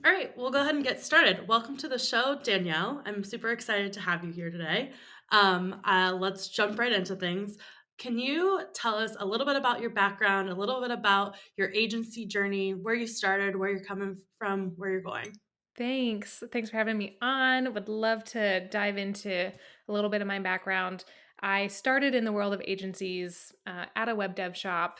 All right, we'll go ahead and get started. Welcome to the show, Danielle. I'm super excited to have you here today. Let's jump right into things. Can you tell us a little bit about your background, a little bit about your agency journey, where you started, where you're coming from, where you're going? Thanks. Thanks for having me on. Would love to dive into a little bit of my background. I started in the world of agencies at a web dev shop,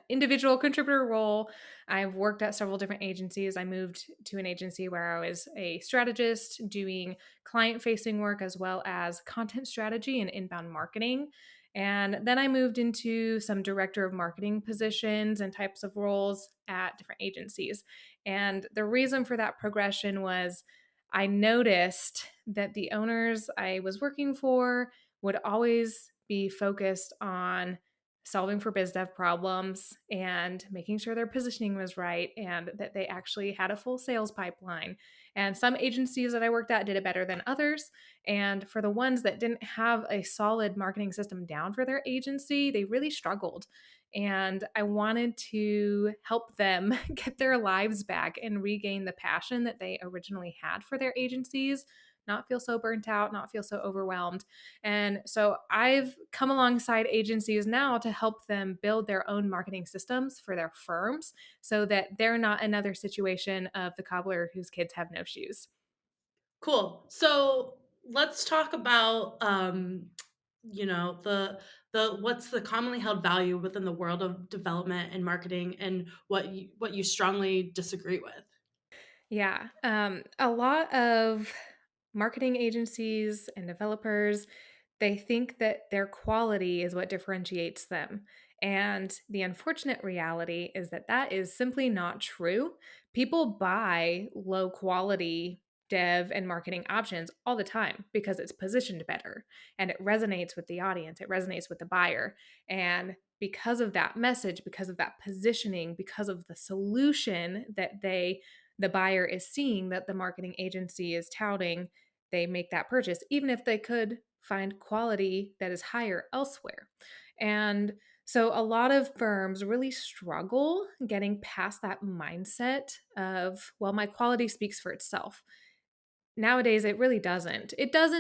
individual contributor role. I've worked at several different agencies. I moved to an agency where I was a strategist doing client facing work as well as content strategy and inbound marketing. And then I moved into some director of marketing positions and types of roles at different agencies. And the reason for that progression was I noticed that the owners I was working for would always be focused on solving for biz dev problems and making sure their positioning was right and that they actually had a full sales pipeline. And some agencies that I worked at did it better than others. And for the ones that didn't have a solid marketing system down for their agency, they really struggled. And I wanted to help them get their lives back and regain the passion that they originally had for their agencies, not feel so burnt out, not feel so overwhelmed. And so I've come alongside agencies now to help them build their own marketing systems for their firms so that they're not another situation of the cobbler whose kids have no shoes. Cool. So let's talk about the what's the commonly held value within the world of development and marketing, and what you strongly disagree with. Yeah. A lot of marketing agencies and developers, they think that their quality is what differentiates them. And the unfortunate reality is that that is simply not true. People buy low quality dev and marketing options all the time because it's positioned better and it resonates with the audience, it resonates with the buyer. And because of that message, because of that positioning, because of the solution that the buyer is seeing that the marketing agency is touting, they make that purchase, even if they could find quality that is higher elsewhere. And so a lot of firms really struggle getting past that mindset of, well, my quality speaks for itself. Nowadays, it really doesn't. It does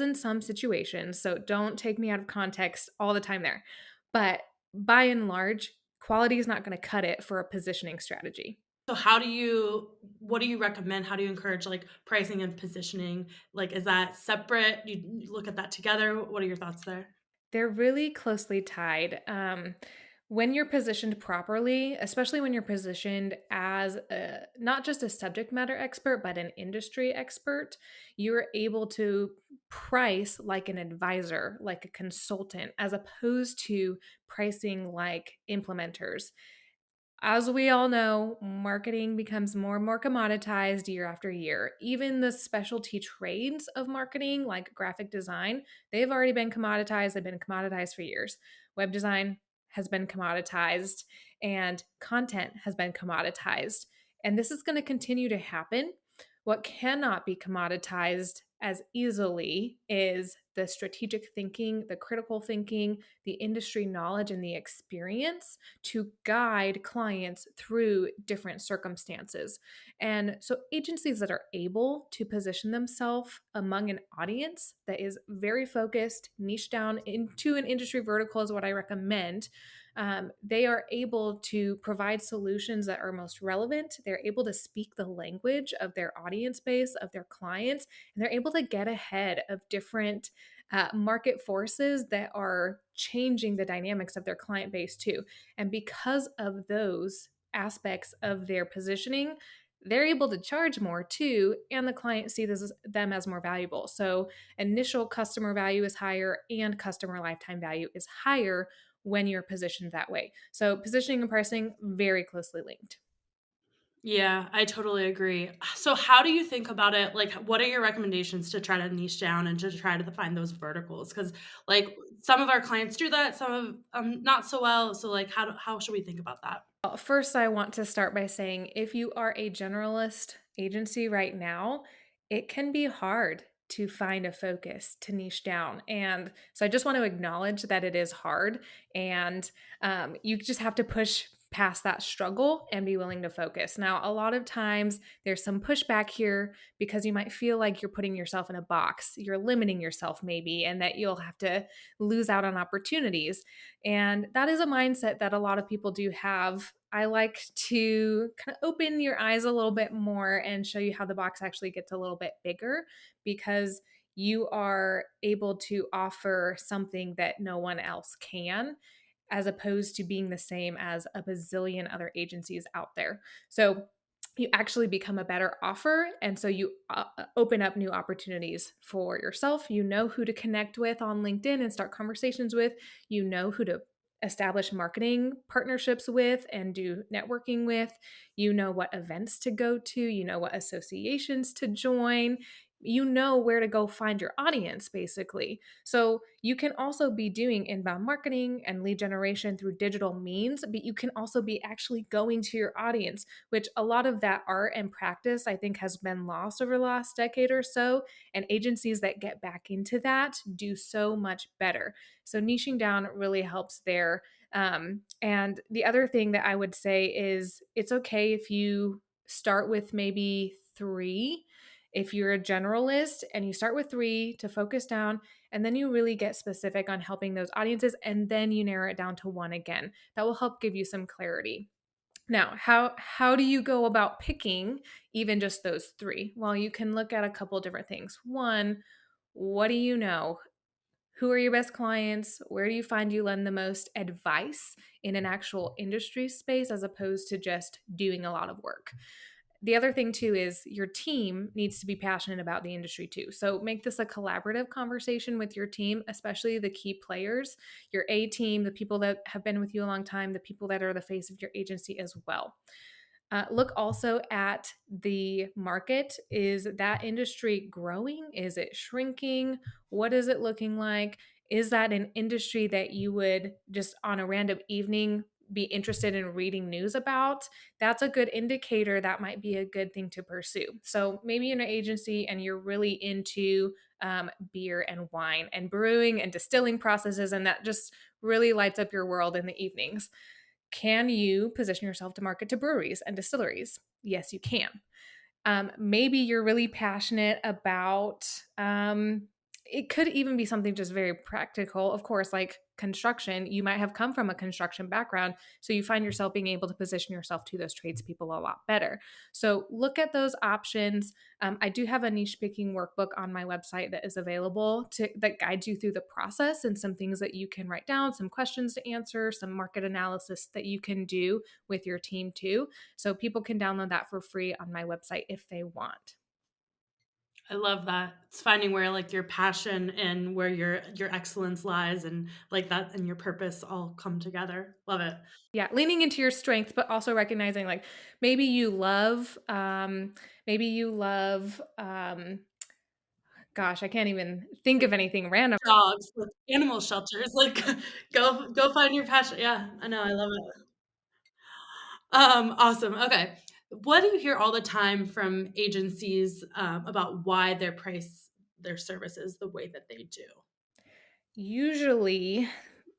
in some situations. So don't take me out of context all the time there. But by and large, quality is not going to cut it for a positioning strategy. So what do you recommend? How do you encourage like pricing and positioning? Like, is that separate? You look at that together? What are your thoughts there? They're really closely tied. When you're positioned properly, especially when you're positioned as not just a subject matter expert, but an industry expert, you're able to price like an advisor, like a consultant, as opposed to pricing like implementers. As we all know, marketing becomes more and more commoditized year after year. Even the specialty trades of marketing, like graphic design, they've already been commoditized. They've been commoditized for years. Web design has been commoditized, and content has been commoditized. And this is going to continue to happen. What cannot be commoditized as easily is the strategic thinking, the critical thinking, the industry knowledge, and the experience to guide clients through different circumstances. And so, agencies that are able to position themselves among an audience that is very focused, niche down into an industry vertical is what I recommend. They are able to provide solutions that are most relevant. They're able to speak the language of their audience base, of their clients, and they're able to get ahead of different market forces that are changing the dynamics of their client base too. And because of those aspects of their positioning, they're able to charge more too, and the client sees them as more valuable. So initial customer value is higher, and customer lifetime value is higher when you're positioned that way. So positioning and pricing very closely linked. Yeah, I totally agree. So how do you think about it? Like, what are your recommendations to try to niche down and to try to find those verticals? Because like some of our clients do that, some of not so well. So like, how should we think about that? Well, first, I want to start by saying if you are a generalist agency right now, it can be hard to find a focus, to niche down. And so I just want to acknowledge that it is hard and you just have to push past that struggle and be willing to focus. Now, a lot of times there's some pushback here because you might feel like you're putting yourself in a box, you're limiting yourself maybe, and that you'll have to lose out on opportunities. And that is a mindset that a lot of people do have. I like to kind of open your eyes a little bit more and show you how the box actually gets a little bit bigger because you are able to offer something that no one else can, as opposed to being the same as a bazillion other agencies out there. So you actually become a better offer. And so you open up new opportunities for yourself. You know who to connect with on LinkedIn and start conversations with. You know who to establish marketing partnerships with and do networking with. You know what events to go to. You know what associations to join. You know where to go find your audience, basically. So you can also be doing inbound marketing and lead generation through digital means, but you can also be actually going to your audience, which a lot of that art and practice I think has been lost over the last decade or so. And agencies that get back into that do so much better. So niching down really helps there. And the other thing that I would say is it's okay if you start with maybe three. If you're a generalist and you start with three to focus down, and then you really get specific on helping those audiences, and then you narrow it down to one again, that will help give you some clarity. Now, how do you go about picking even just those three? Well, you can look at a couple different things. One, what do you know? Who are your best clients? Where do you find you lend the most advice in an actual industry space as opposed to just doing a lot of work? The other thing too is your team needs to be passionate about the industry too. So make this a collaborative conversation with your team, especially the key players, your A team, the people that have been with you a long time, the people that are the face of your agency as well. Look also at the market. Is that industry growing? Is it shrinking? What is it looking like? Is that an industry that you would just on a random evening be interested in reading news about? That's a good indicator. That might be a good thing to pursue. So maybe in an agency and you're really into beer and wine and brewing and distilling processes, and that just really lights up your world in the evenings. Can you position yourself to market to breweries and distilleries? Yes, you can. Maybe you're really passionate about, it could even be something just very practical. Of course, like construction, you might have come from a construction background. So you find yourself being able to position yourself to those tradespeople a lot better. So look at those options. I do have a niche picking workbook on my website that is available that guides you through the process and some things that you can write down, some questions to answer, some market analysis that you can do with your team too. So people can download that for free on my website if they want. I love that. It's finding where, like, your passion and where your excellence lies and, like, that and your purpose all come together. Love it. Yeah, leaning into your strength, but also recognizing like maybe you love, maybe you love, gosh, I can't even think Like, of anything random. dogs, like, animal shelters, like, go find your passion. Yeah, I know, I love it. Awesome, okay. What do you hear all the time from agencies, about why they price their services the way that they do? Usually,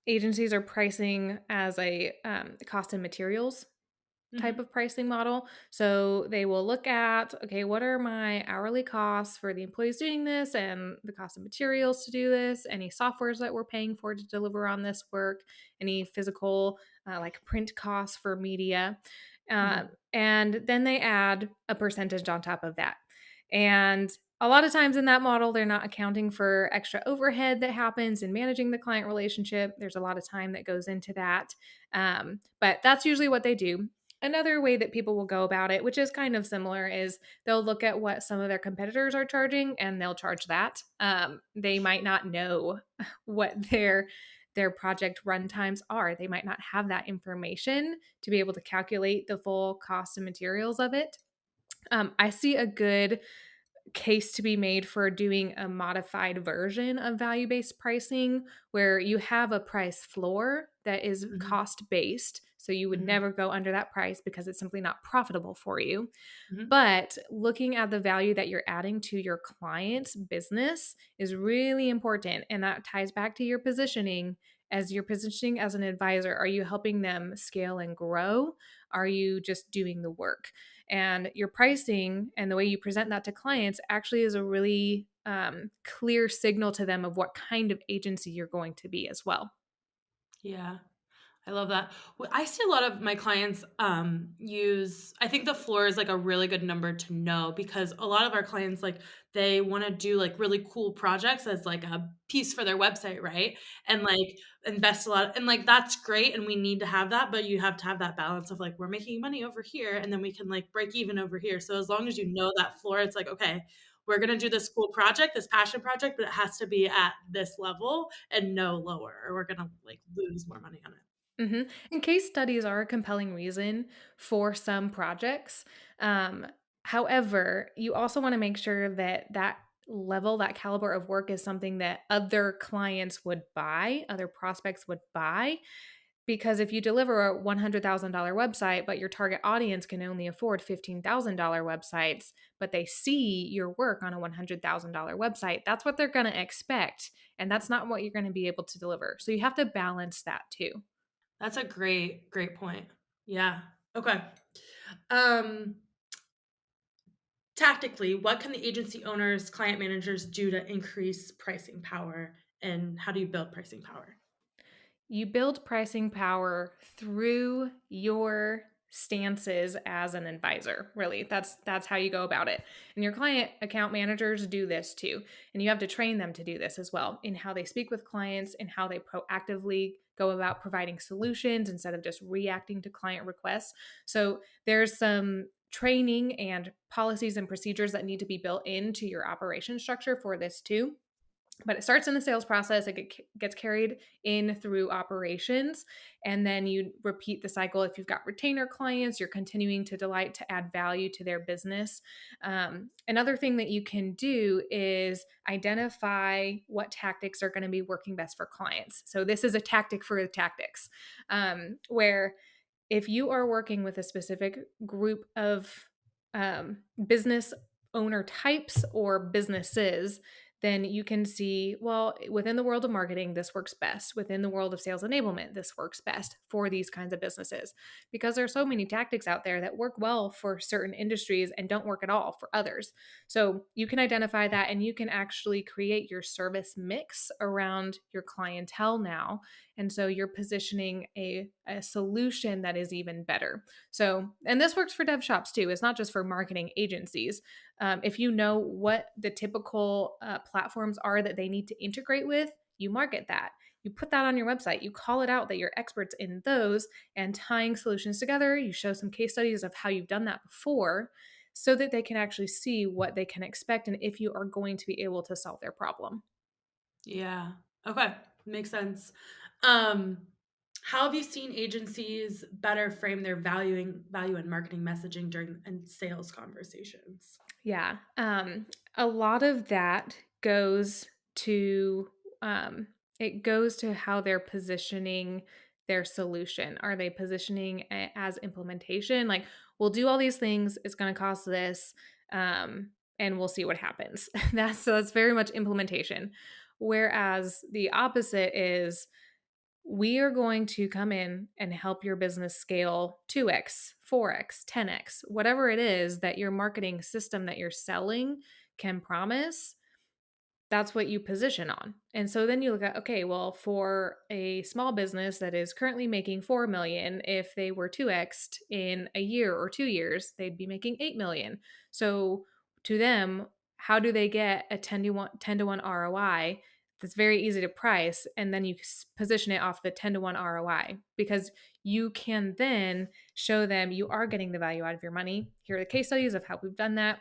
agencies are pricing as a cost and materials type Mhm, of pricing model. So they will look at, okay, what are my hourly costs for the employees doing this and the cost of materials to do this, any softwares that we're paying for to deliver on this work, any physical like print costs for media. mhm. And then they add a percentage on top of that. And a lot of times in that model, they're not accounting for extra overhead that happens in managing the client relationship. There's a lot of time that goes into that. But that's usually what they do. Another way that people will go about it, which is kind of similar, is they'll look at what some of their competitors are charging and they'll charge that. They might not know what their project run times are. They might not have that information to be able to calculate the full cost and materials of it. I see a good case to be made for doing a modified version of value based pricing where you have a price floor that is Mhm, cost based. So you would mhm, never go under that price because it's simply not profitable for you. mhm. But looking at the value that you're adding to your client's business is really important. And that ties back to your positioning As you're positioning as an advisor, are you helping them scale and grow? Are you just doing the work? And your pricing and the way you present that to clients actually is a really clear signal to them of what kind of agency you're going to be as well. Yeah. I love that. Well, I see a lot of my clients use, I think the floor is like a really good number to know because a lot of our clients, like, they want to do like really cool projects as like a piece for their website, right? And like invest a lot. And like that's great. And we need to have that. But you have to have that balance of like, we're making money over here and then we can like break even over here. So as long as you know that floor, it's like, okay, we're going to do this cool project, this passion project, but it has to be at this level and no lower, or we're going to like lose more money on it. And case studies are a compelling reason for some projects. Um, However, you also want to make sure that that level, that caliber of work is something that other clients would buy, other prospects would buy. Because if you deliver a $100,000 website, but your target audience can only afford $15,000 websites, but they see your work on a $100,000 website, that's what they're going to expect. And that's not what you're going to be able to deliver. So you have to balance that too. That's a great, great point. Yeah. Okay. Um, Tactically, what can the agency owners, client managers do to increase pricing power? And how do you build pricing power? You build pricing power through your stances as an advisor. Really, that's how you go about it. And your client account managers do this too. And you have to train them to do this as well in how they speak with clients and how they proactively go about providing solutions instead of just reacting to client requests. So there's some training and policies and procedures that need to be built into your operation structure for this too, but it starts in the sales process. Gets carried in through operations, and then you repeat the cycle. If you've got retainer clients, you're continuing to delight to add value to their business. Another thing that you can do is identify what tactics are going to be working best for clients. So this is a tactic for the tactics, where if you are working with a specific group of business owner types or businesses, then you can see, well, within the world of marketing, this works best. Within the world of sales enablement, this works best for these kinds of businesses. Because there are so many tactics out there that work well for certain industries and don't work at all for others. So you can identify that and you can actually create your service mix around your clientele now, and so you're positioning a solution that is even better. So, and this works for dev shops too. It's not just for marketing agencies. If you know what the typical platforms are that they need to integrate with, you market that. You put that on your website. You call it out that you're experts in those and tying solutions together. You show some case studies of how you've done that before so that they can actually see what they can expect and if you are going to be able to solve their problem. Yeah. Okay. Makes sense. Um, how have you seen agencies better frame their value and marketing messaging during and sales conversations? Yeah. A lot of that goes to um, it goes to how they're positioning their solution. Are they positioning it as implementation? Like, we'll do all these things. It's going to cost this, and we'll see what happens. That's very much implementation. Whereas the opposite is, we are going to come in and help your business scale 2x, 4x, 10x, whatever it is that your marketing system that you're selling can promise. That's what you position on. And so then you look at, okay, well, for a small business that is currently making 4 million, if they were 2x'd in a year or 2 years, they'd be making 8 million. So to them, how do they get a 10 to 1 ROI that's very easy to price, and then you position it off the 10 to 1 ROI, because you can then show them you are getting the value out of your money. Here are the case studies of how we've done that.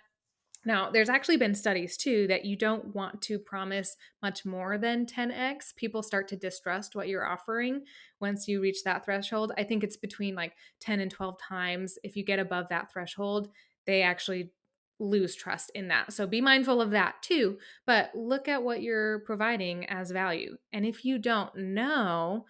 Now, there's actually been studies too that you don't want to promise much more than 10x. People start to distrust what you're offering once you reach that threshold. I think it's between like 10 and 12 times. If you get above that threshold, they actually lose trust in that. So be mindful of that too. But look at what you're providing as value. And if you don't know,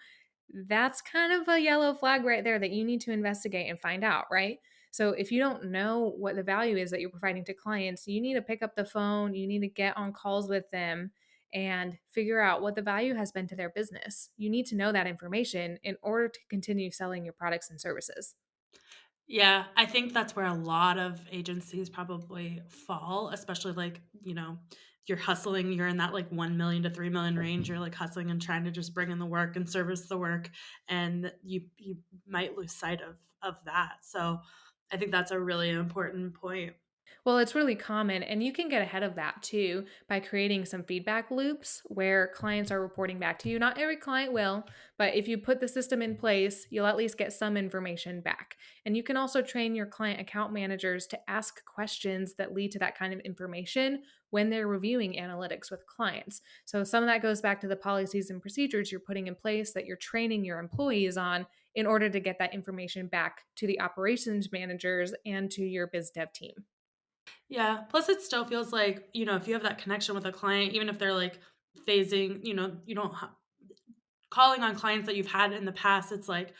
that's kind of a yellow flag right there that you need to investigate and find out, right? So if you don't know what the value is that you're providing to clients, you need to pick up the phone, you need to get on calls with them and figure out what the value has been to their business. You need to know that information in order to continue selling your products and services. Yeah, I think that's where a lot of agencies probably fall, especially like, you're hustling, you're in that like 1 million to 3 million range, you're like hustling and trying to just bring in the work and service the work, and you might lose sight of that. So, I think that's a really important point. Well, it's really common, and you can get ahead of that too by creating some feedback loops where clients are reporting back to you. Not every client will, but if you put the system in place, you'll at least get some information back. And you can also train your client account managers to ask questions that lead to that kind of information when they're reviewing analytics with clients. So, some of that goes back to the policies and procedures you're putting in place that you're training your employees on in order to get that information back to the operations managers and to your biz dev team. Yeah, plus it still feels like, if you have that connection with a client, even if they're like phasing, you don't calling on clients that you've had in the past, it's like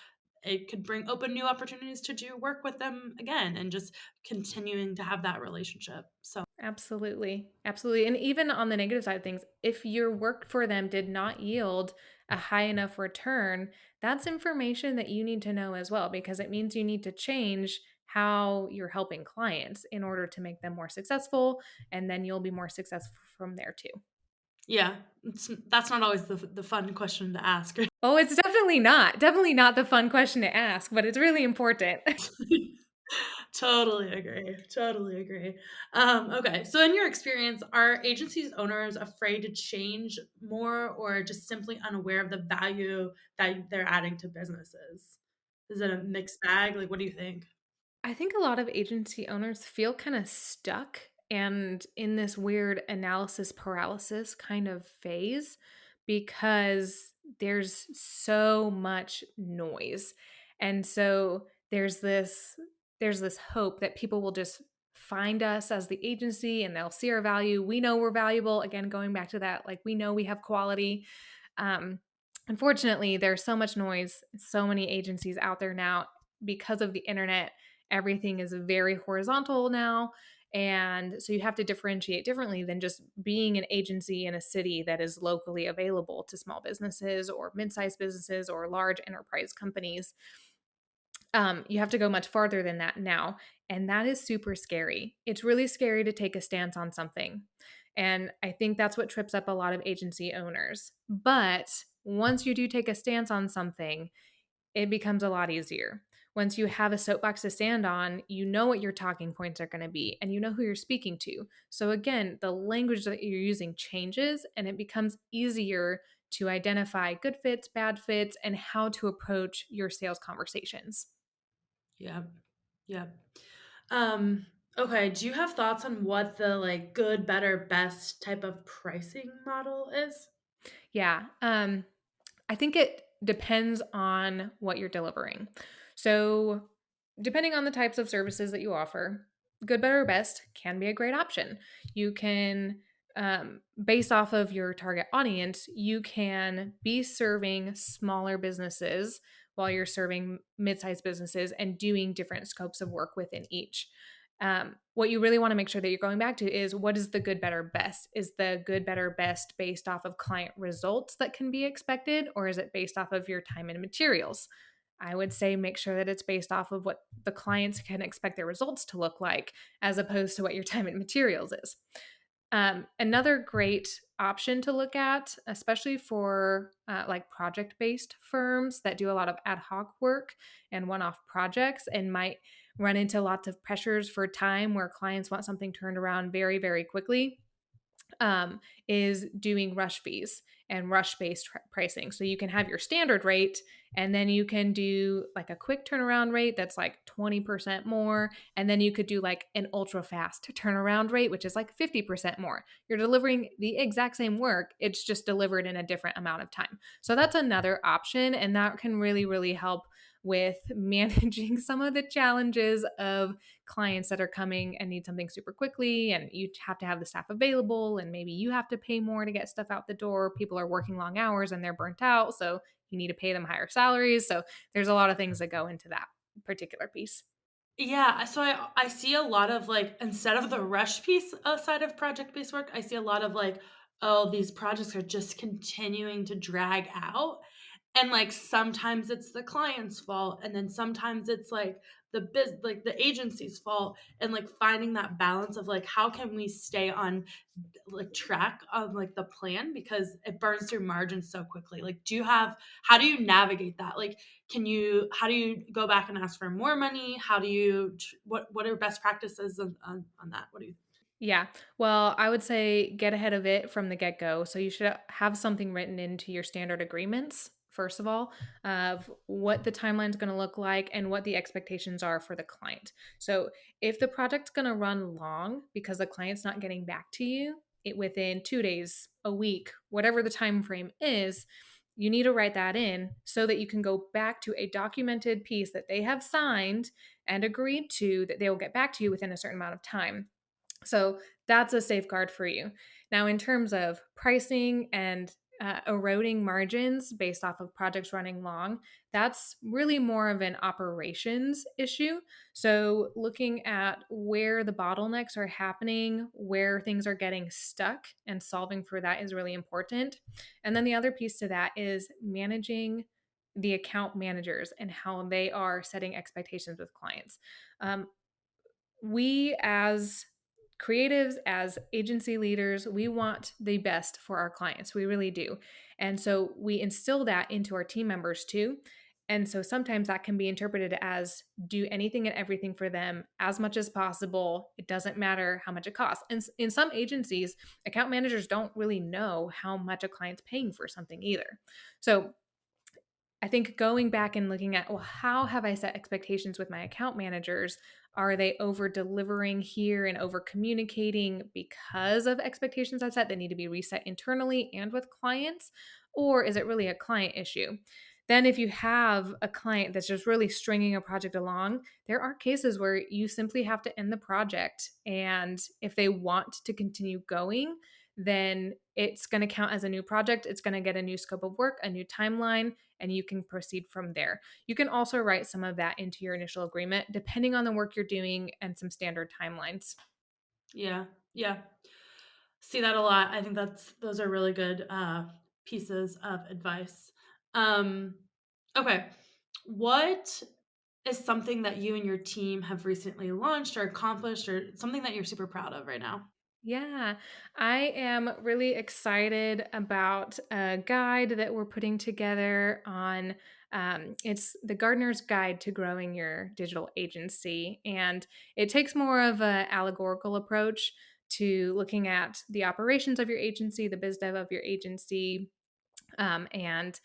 it could bring open new opportunities to do work with them again and just continuing to have that relationship. So, Absolutely. Absolutely. And even on the negative side of things, if your work for them did not yield a high enough return, that's information that you need to know as well, because it means you need to change how you're helping clients in order to make them more successful. And then you'll be more successful from there too. yeah, that's not always the fun question to ask. Oh, it's definitely not the fun question to ask, but it's really important. Totally agree. Totally agree. Okay, so in your experience, are agencies owners afraid to change more or just simply unaware of the value that they're adding to businesses? Is it a mixed bag? Like, what do you think? I think a lot of agency owners feel kind of stuck and in this weird analysis paralysis kind of phase because there's so much noise. And so there's this hope that people will just find us as the agency and they'll see our value. We know we're valuable. Again, going back to that, like we know we have quality. Um, Unfortunately, there's so much noise, so many agencies out there now because of the internet. Everything is very horizontal now. And so you have to differentiate differently than just being an agency in a city that is locally available to small businesses or mid sized businesses or large enterprise companies. You have to go much farther than that now. And that is super scary. It's really scary to take a stance on something. And I think that's what trips up a lot of agency owners. But once you do take a stance on something, it becomes a lot easier. Once you have a soapbox to stand on, you know what your talking points are going to be and you know who you're speaking to. So, again, the language that you're using changes and it becomes easier to identify good fits, bad fits, and how to approach your sales conversations. Yeah. Yeah. Um, okay, do you have thoughts on what the, like, good, better, best type of pricing model is? Yeah. I think it depends on what you're delivering. So, depending on the types of services that you offer, good, better, or best can be a great option. You can, based off of your target audience, you can be serving smaller businesses while you're serving mid sized businesses and doing different scopes of work within each. What you really want to make sure that you're going back to is what is the good, better, best? Is the good, better, best based off of client results that can be expected, or is it based off of your time and materials? I would say make sure that it's based off of what the clients can expect their results to look like, as opposed to what your time and materials is. Another great option to look at, especially for like project based firms that do a lot of ad hoc work and one off projects and might run into lots of pressures for time where clients want something turned around very, very quickly, is doing rush fees and rush based pricing. So you can have your standard rate and then you can do like a quick turnaround rate that's like 20% more. And then you could do like an ultra fast turnaround rate, which is like 50% more. You're delivering the exact same work, it's just delivered in a different amount of time. So that's another option. And that can really, really help with managing some of the challenges of clients that are coming and need something super quickly and you have to have the staff available and maybe you have to pay more to get stuff out the door. People are working long hours and they're burnt out, so you need to pay them higher salaries. So there's a lot of things that go into that particular piece. Yeah, so I see a lot of, like, instead of the rush piece, side of project-based work, I see a lot of, like, oh, these projects are just continuing to drag out. And like sometimes it's the client's fault, and then sometimes it's like like the agency's fault. And like finding that balance of like how can we stay on like track of like the plan because it burns through margins so quickly. Like, how do you navigate that? Like, how do you go back and ask for more money? How do you, what are best practices on that? What do you, Yeah. Well, I would say get ahead of it from the get go. So you should have something written into your standard agreements, first of all, of what the timeline is going to look like and what the expectations are for the client. So if the project's going to run long because the client's not getting back to you within 2 days, a week, whatever the time frame is, you need to write that in so that you can go back to a documented piece that they have signed and agreed to that they will get back to you within a certain amount of time. So that's a safeguard for you. Now, in terms of pricing and eroding margins based off of projects running long, that's really more of an operations issue. So, looking at where the bottlenecks are happening, where things are getting stuck, and solving for that is really important. And then the other piece to that is managing the account managers and how they are setting expectations with clients. Um, we as creatives, as agency leaders, we want the best for our clients. We really do. And so we instill that into our team members too. And so sometimes that can be interpreted as do anything and everything for them as much as possible. It doesn't matter how much it costs. And in some agencies, account managers don't really know how much a client's paying for something either. So I think going back and looking at, well, how have I set expectations with my account managers? Are they over delivering here and over communicating because of expectations I've set that need to be reset internally and with clients? Or is it really a client issue? Then, if you have a client that's just really stringing a project along, there are cases where you simply have to end the project. And if they want to continue going, then it's going to count as a new project. It's going to get a new scope of work, a new timeline, and you can proceed from there. You can also write some of that into your initial agreement, depending on the work you're doing and some standard timelines. yeah, yeah. See that a lot. I think those are really good pieces of advice. Um, okay. What is something that you and your team have recently launched or accomplished or something that you're super proud of right now? Yeah, I am really excited about a guide that we're putting together on. It's the Gardener's Guide to Growing Your Digital Agency. And it takes more of an allegorical approach to looking at the operations of your agency, the biz dev of your agency, and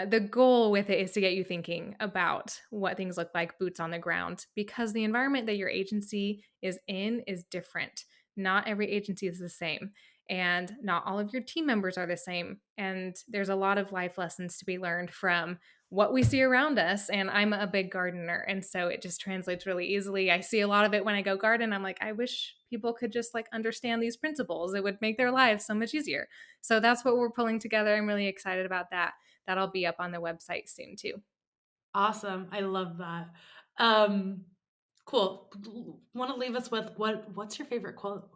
the goal with it is to get you thinking about what things look like boots on the ground because the environment that your agency is in is different. Not every agency is the same, and not all of your team members are the same. And there's a lot of life lessons to be learned from what we see around us. And I'm a big gardener, and so it just translates really easily. I see a lot of it when I go garden. I'm like, I wish people could just like understand these principles. It would make their lives so much easier. So that's what we're pulling together. I'm really excited about that. That'll be up on the website soon too. Awesome. I love that. Um, cool. Want to leave us with what's your favorite quote?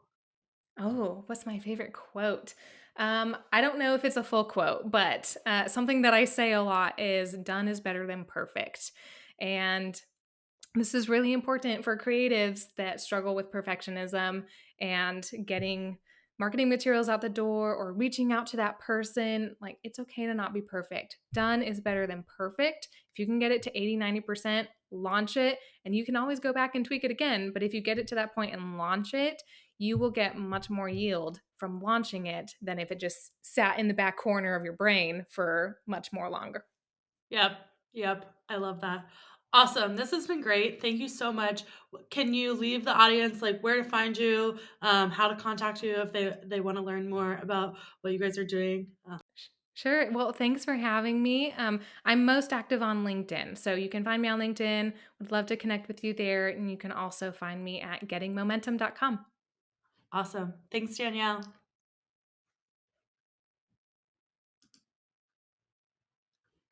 Oh, what's my favorite quote? I don't know if it's a full quote, but something that I say a lot is done is better than perfect. And this is really important for creatives that struggle with perfectionism and getting marketing materials out the door or reaching out to that person. Like, it's okay to not be perfect. Done is better than perfect. If you can get it to 80, 90%, launch it, and you can always go back and tweak it again. But if you get it to that point and launch it, you will get much more yield from launching it than if it just sat in the back corner of your brain for much more longer. Yep. Yep. I love that. Awesome. This has been great. Thank you so much. Can you leave the audience like where to find you, how to contact you if they want to learn more about what you guys are doing? Sure. Well, thanks for having me. I'm most active on LinkedIn. So you can find me on LinkedIn. Would love to connect with you there. And you can also find me at gettingmomentum.com. Awesome. Thanks, Danielle.